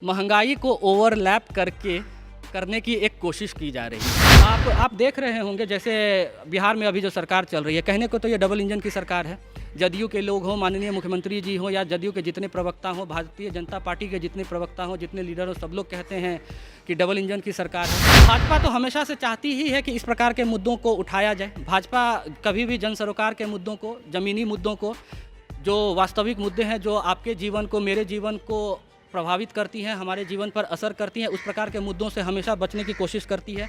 महंगाई को ओवरलैप करने की एक कोशिश की जा रही है। आप देख रहे होंगे जैसे बिहार में अभी जो सरकार चल रही है, कहने को तो ये डबल इंजन की सरकार है। जदयू के लोग हों, माननीय मुख्यमंत्री जी हों, या जदयू के जितने प्रवक्ता हों, भारतीय जनता पार्टी के जितने प्रवक्ता हों, जितने लीडर हों, सब लोग कहते हैं कि डबल इंजन की सरकार है। भाजपा तो हमेशा से चाहती ही है कि इस प्रकार के मुद्दों को उठाया जाए। भाजपा कभी भी जन सरोकार के मुद्दों को, ज़मीनी मुद्दों को, जो वास्तविक मुद्दे हैं, जो आपके जीवन को, मेरे जीवन को प्रभावित करती हैं, हमारे जीवन पर असर करती हैं, उस प्रकार के मुद्दों से हमेशा बचने की कोशिश करती है।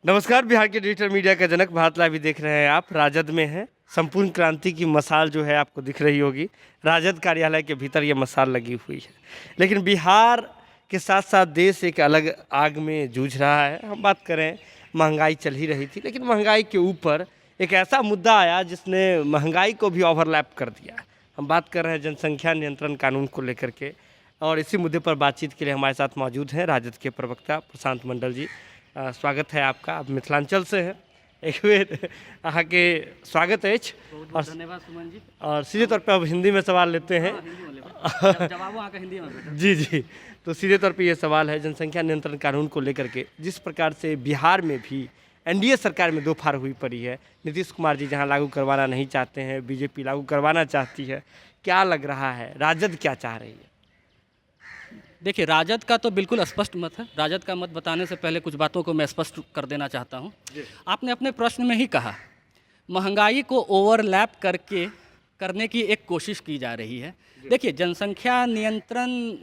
नमस्कार, बिहार के डिजिटल मीडिया का जनक भारत लाइव देख रहे हैं आप। राजद में हैं। संपूर्ण क्रांति की मसाल जो है आपको दिख रही होगी। राजद कार्यालय के भीतर ये मसाल लगी हुई है, लेकिन बिहार के साथ साथ देश एक अलग आग में जूझ रहा है। हम बात करें, महंगाई चल ही रही थी, लेकिन महंगाई के ऊपर एक ऐसा मुद्दा आया जिसने महंगाई को भी ओवरलैप कर दिया। हम बात कर रहे हैं जनसंख्या नियंत्रण कानून को लेकर के, और इसी मुद्दे पर बातचीत के लिए हमारे साथ मौजूद हैं राजद के प्रवक्ता प्रशांत मंडल जी। स्वागत है आपका। आप मिथिलांचल से हैं। एक बेर अहाँ के स्वागत है। और धन्यवाद सुमन जी। और सीधे तौर पे अब हिंदी में सवाल लेते हैं। हिंदी में जी जी, तो सीधे तौर पे ये सवाल है, जनसंख्या नियंत्रण कानून को लेकर के जिस प्रकार से बिहार में भी एनडीए सरकार में दो फाड़ हुई पड़ी है। नीतीश कुमार जी जहां लागू करवाना नहीं चाहते हैं, बीजेपी लागू करवाना चाहती है। क्या लग रहा है, राजद क्या चाह रही है? देखिए, राजद का तो बिल्कुल स्पष्ट मत है। राजद का मत बताने से पहले कुछ बातों को मैं स्पष्ट कर देना चाहता हूँ। आपने अपने प्रश्न में ही कहा, महंगाई को ओवरलैप करने की एक कोशिश की जा रही है। देखिए, जनसंख्या नियंत्रण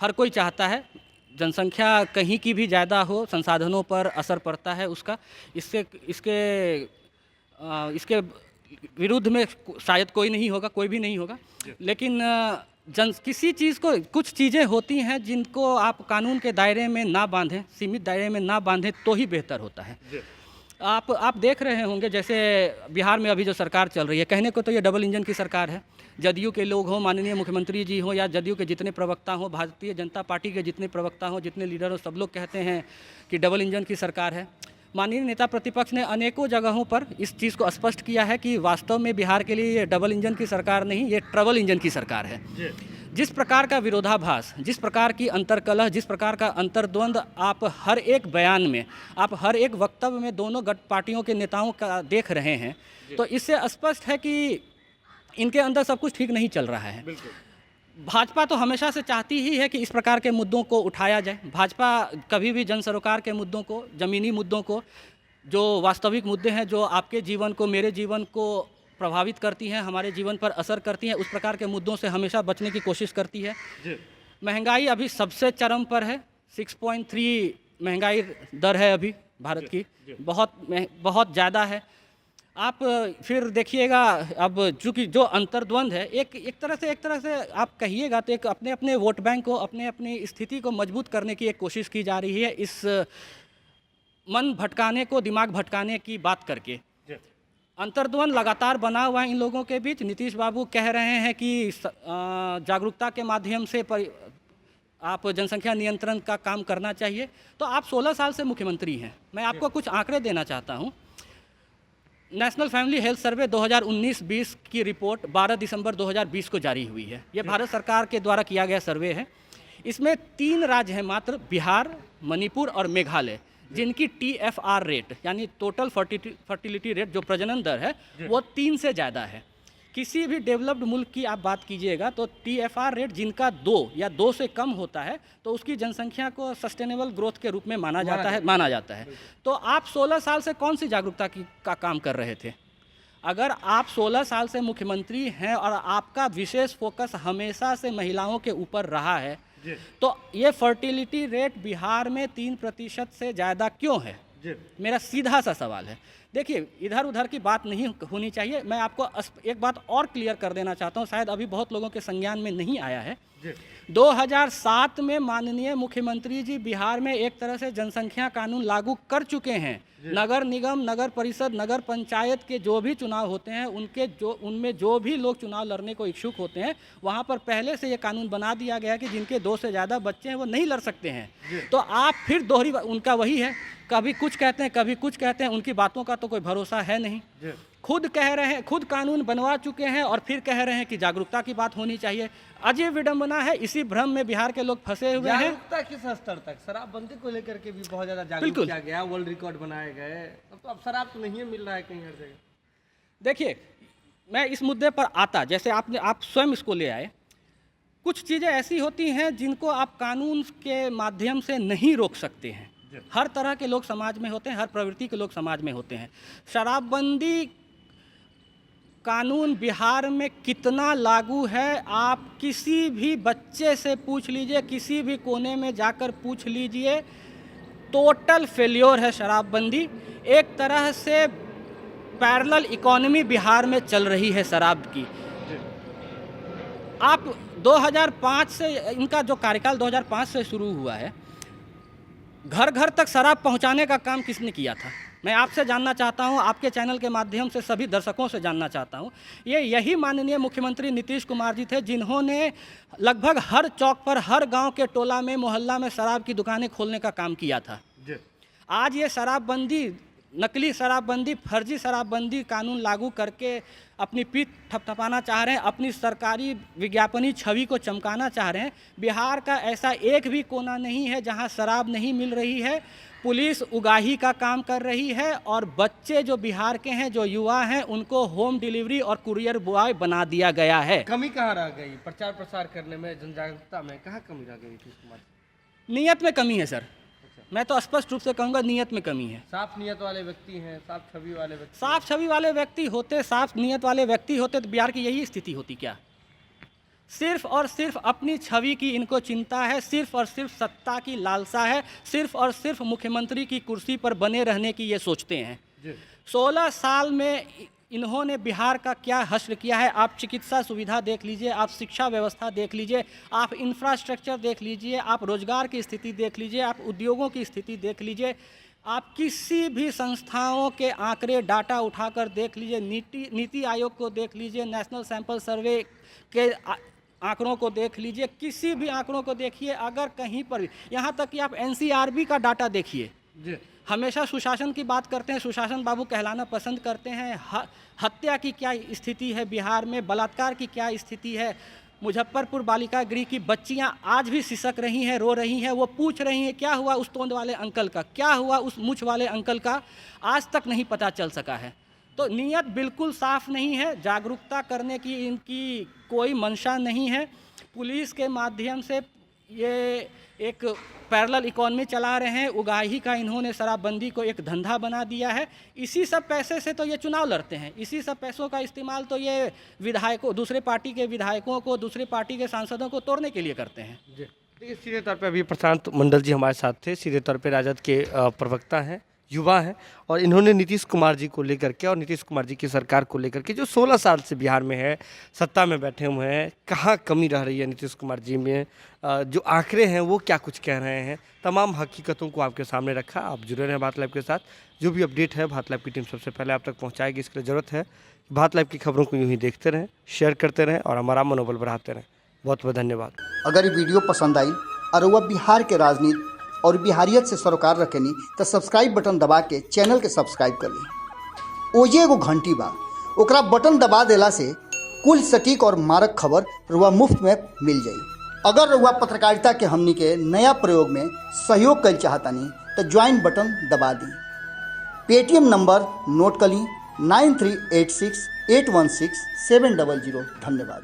हर कोई चाहता है। जनसंख्या कहीं की भी ज़्यादा हो, संसाधनों पर असर पड़ता है उसका। इसके विरुद्ध में शायद कोई नहीं होगा, कोई भी नहीं होगा। लेकिन किसी चीज़ को, कुछ चीज़ें होती हैं जिनको आप कानून के दायरे में ना बांधें, सीमित दायरे में ना बांधें तो ही बेहतर होता है। आप देख रहे होंगे जैसे बिहार में अभी जो सरकार चल रही है, कहने को तो ये डबल इंजन की सरकार है। जदयू के लोग हों, माननीय मुख्यमंत्री जी हों, या जदयू के जितने प्रवक्ता हों, भारतीय जनता पार्टी के जितने प्रवक्ता हों, जितने लीडर हों, सब लोग कहते हैं कि डबल इंजन की सरकार है। माननीय नेता प्रतिपक्ष ने अनेकों जगहों पर इस चीज़ को स्पष्ट किया है कि वास्तव में बिहार के लिए ये डबल इंजन की सरकार नहीं, ये ट्रबल इंजन की सरकार है। जिस प्रकार का विरोधाभास, जिस प्रकार की अंतर्कलह, जिस प्रकार का अंतर्द्वंद आप हर एक बयान में, आप हर एक वक्तव्य में दोनों पार्टियों के नेताओं का देख रहे हैं, तो इससे स्पष्ट है कि इनके अंदर सब कुछ ठीक नहीं चल रहा है। भाजपा तो हमेशा से चाहती ही है कि इस प्रकार के मुद्दों को उठाया जाए। भाजपा कभी भी जन सरोकार के मुद्दों को, ज़मीनी मुद्दों को, जो वास्तविक मुद्दे हैं, जो आपके जीवन को, मेरे जीवन को प्रभावित करती हैं, हमारे जीवन पर असर करती हैं, उस प्रकार के मुद्दों से हमेशा बचने की कोशिश करती है। महंगाई अभी सबसे चरम पर है। 6.3 महंगाई दर है अभी भारत की, बहुत ज़्यादा है। आप फिर देखिएगा, अब चूँकि जो अंतर्द्वंद है, एक तरह से आप कहिएगा तो एक अपने अपने वोट बैंक को, अपनी स्थिति को मजबूत करने की एक कोशिश की जा रही है, इस मन भटकाने को, दिमाग भटकाने की बात करके। अंतर्द्वंद लगातार बना हुआ है इन लोगों के बीच। नीतीश बाबू कह रहे हैं कि जागरूकता के माध्यम से आप जनसंख्या नियंत्रण का काम करना चाहिए। तो आप 16 साल से मुख्यमंत्री हैं। मैं आपको कुछ आंकड़े देना चाहता हूँ। नेशनल फैमिली हेल्थ सर्वे 2019-20 की रिपोर्ट 12 दिसंबर 2020 को जारी हुई है। ये भारत सरकार के द्वारा किया गया सर्वे है। इसमें 3 राज्य हैं मात्र, बिहार, मणिपुर और मेघालय, जिनकी TFR रेट यानी टोटल फर्टिलिटी रेट, जो प्रजनन दर है, वो 3 से ज़्यादा है। किसी भी डेवलप्ड मुल्क की आप बात कीजिएगा तो TFR रेट जिनका 2 या 2 से कम होता है, तो उसकी जनसंख्या को सस्टेनेबल ग्रोथ के रूप में माना जाता है। तो आप 16 साल से कौन सी जागरूकता का काम कर रहे थे? अगर आप 16 साल से मुख्यमंत्री हैं और आपका विशेष फोकस हमेशा से महिलाओं के ऊपर रहा है, तो ये फर्टिलिटी रेट बिहार में 3% से ज़्यादा क्यों है? मेरा सीधा सा सवाल है। देखिए, इधर उधर की बात नहीं होनी चाहिए। मैं आपको एक बात और क्लियर कर देना चाहता हूँ, शायद अभी बहुत लोगों के संज्ञान में नहीं आया है। 2007 में माननीय मुख्यमंत्री जी बिहार में एक तरह से जनसंख्या कानून लागू कर चुके हैं। नगर निगम, नगर परिषद, नगर पंचायत के जो भी चुनाव होते हैं, उनमें जो भी लोग चुनाव लड़ने को इच्छुक होते हैं, वहाँ पर पहले से ये कानून बना दिया गया है कि जिनके 2 से ज़्यादा बच्चे हैं वो नहीं लड़ सकते हैं। तो आप फिर दोहरी, उनका वही है, कभी कुछ कहते हैं, कभी कुछ कहते हैं, उनकी बातों का तो कोई भरोसा है नहीं। खुद कह रहे हैं, खुद कानून बनवा चुके हैं और फिर कह रहे हैं कि जागरूकता की बात होनी चाहिए। अजय विडंबना है, इसी भ्रम में बिहार के लोग फंसे हुए हैं। जागरूकता किस स्तर तक? शराबबंदी को लेकर के भी बहुत ज्यादा जागरूक बिल्कुल। किया गया, वर्ल्ड रिकॉर्ड बनाए गए, तो अब शराब तो नहीं मिल रहा है कहीं हर जगह। देखिए, मैं इस मुद्दे पर आता, जैसे आप स्वयं इसको ले आए। कुछ चीज़ें ऐसी होती हैं जिनको आप कानून के माध्यम से नहीं रोक सकते हैं। हर तरह के लोग समाज में होते हैं, हर प्रवृत्ति के लोग समाज में होते हैं। शराबबंदी कानून बिहार में कितना लागू है, आप किसी भी बच्चे से पूछ लीजिए, किसी भी कोने में जाकर पूछ लीजिए, टोटल फेल्योर है शराबबंदी। एक तरह से पैरेलल इकोनॉमी बिहार में चल रही है शराब की। आप 2005 से, इनका जो कार्यकाल 2005 से शुरू हुआ है, घर घर तक शराब पहुंचाने का काम किसने किया था? मैं आपसे जानना चाहता हूं, आपके चैनल के माध्यम से सभी दर्शकों से जानना चाहता हूं। यही माननीय मुख्यमंत्री नीतीश कुमार जी थे, जिन्होंने लगभग हर चौक पर, हर गांव के टोला में, मोहल्ला में शराब की दुकानें खोलने का काम किया था। आज ये शराबबंदी, नकली शराबबंदी, फर्जी शराबबंदी कानून लागू करके अपनी पीठ थपथपाना चाह रहे हैं, अपनी सरकारी विज्ञापनी छवि को चमकाना चाह रहे हैं। बिहार का ऐसा एक भी कोना नहीं है जहां शराब नहीं मिल रही है। पुलिस उगाही का काम कर रही है और बच्चे जो बिहार के हैं, जो युवा हैं, उनको होम डिलीवरी और कुरियर बॉय बना दिया गया है। कमी कहाँ रह गई? प्रचार प्रसार करने में, जन जागरूकता में कहाँ कमी रह गई नीतीश कुमार? नीयत में कमी है सर। मैं तो स्पष्ट रूप से कहूँगा, नीयत में कमी है। साफ नीयत वाले व्यक्ति हैं, साफ छवि वाले व्यक्ति, साफ छवि वाले व्यक्ति होते, साफ नीयत वाले व्यक्ति होते तो बिहार की यही स्थिति होती क्या? सिर्फ और सिर्फ अपनी छवि की इनको चिंता है, सिर्फ और सिर्फ सत्ता की लालसा है, सिर्फ और सिर्फ मुख्यमंत्री की कुर्सी पर बने रहने की ये सोचते हैं। 16 साल में इन्होंने बिहार का क्या हश्र किया है। आप चिकित्सा सुविधा देख लीजिए, आप शिक्षा व्यवस्था देख लीजिए, आप इंफ्रास्ट्रक्चर देख लीजिए, आप रोजगार की स्थिति देख लीजिए, आप उद्योगों की स्थिति देख लीजिए, आप किसी भी संस्थाओं के आंकड़े, डाटा उठाकर देख लीजिए, नीति आयोग को देख लीजिए, नेशनल सैंपल सर्वे के आंकड़ों को देख लीजिए, किसी भी आंकड़ों को देखिए। अगर कहीं पर, यहाँ तक कि आप NCRB का डाटा देखिए, हमेशा सुशासन की बात करते हैं, सुशासन बाबू कहलाना पसंद करते हैं। हत्या की क्या स्थिति है बिहार में, बलात्कार की क्या स्थिति है। मुजफ्फरपुर बालिका गृह की बच्चियां आज भी सिसक रही हैं, रो रही हैं, वो पूछ रही हैं क्या हुआ उस तोंद वाले अंकल का, क्या हुआ उस मूछ वाले अंकल का, आज तक नहीं पता चल सका है। तो नीयत बिल्कुल साफ नहीं है, जागरूकता करने की इनकी कोई मंशा नहीं है। पुलिस के माध्यम से ये एक पैरेलल इकोनॉमी चला रहे हैं, उगाही का इन्होंने शराबबंदी को एक धंधा बना दिया है। इसी सब पैसे से तो ये चुनाव लड़ते हैं, इसी सब पैसों का इस्तेमाल तो ये विधायकों, दूसरे पार्टी के विधायकों को, दूसरे पार्टी के सांसदों को तोड़ने के लिए करते हैं। देखिए, सीधे तौर पे अभी प्रशांत मंडल जी हमारे साथ थे, सीधे तौर पे राजद के प्रवक्ता हैं, युवा हैं, और इन्होंने नीतीश कुमार जी को लेकर के और नीतीश कुमार जी की सरकार को लेकर के, जो 16 साल से बिहार में है, सत्ता में बैठे हुए हैं, कहाँ कमी रह रही है नीतीश कुमार जी में, जो आंकड़े हैं वो क्या कुछ कह रहे हैं, तमाम हकीकतों को आपके सामने रखा। आप जुड़े रहें भारत लाइव के साथ, जो भी अपडेट है भारत लाइव की टीम सबसे पहले आप तक पहुँचाएगी। इसके लिए ज़रूरत है भारत लाइव की खबरों को यूँ ही देखते रहें, शेयर करते रहें और हमारा मनोबल बढ़ाते रहें। बहुत बहुत धन्यवाद। अगर ये वीडियो पसंद आई और वह बिहार के राजनीति और बिहारियत से सरोकार रखेनी तो सब्सक्राइब बटन दबा के चैनल के सब्सक्राइब कर ली। ओजे एगो घंटी बा, ओकरा बटन दबा देला से कुल सटीक और मारक खबर रुआ मुफ्त में मिल जाई। अगर रुआ पत्रकारिता के हमनी के नया प्रयोग में सहयोग कर चाहतानी तो ज्वाइन बटन दबा दी। पेटीएम नंबर नोट कर ली 9386816700। धन्यवाद।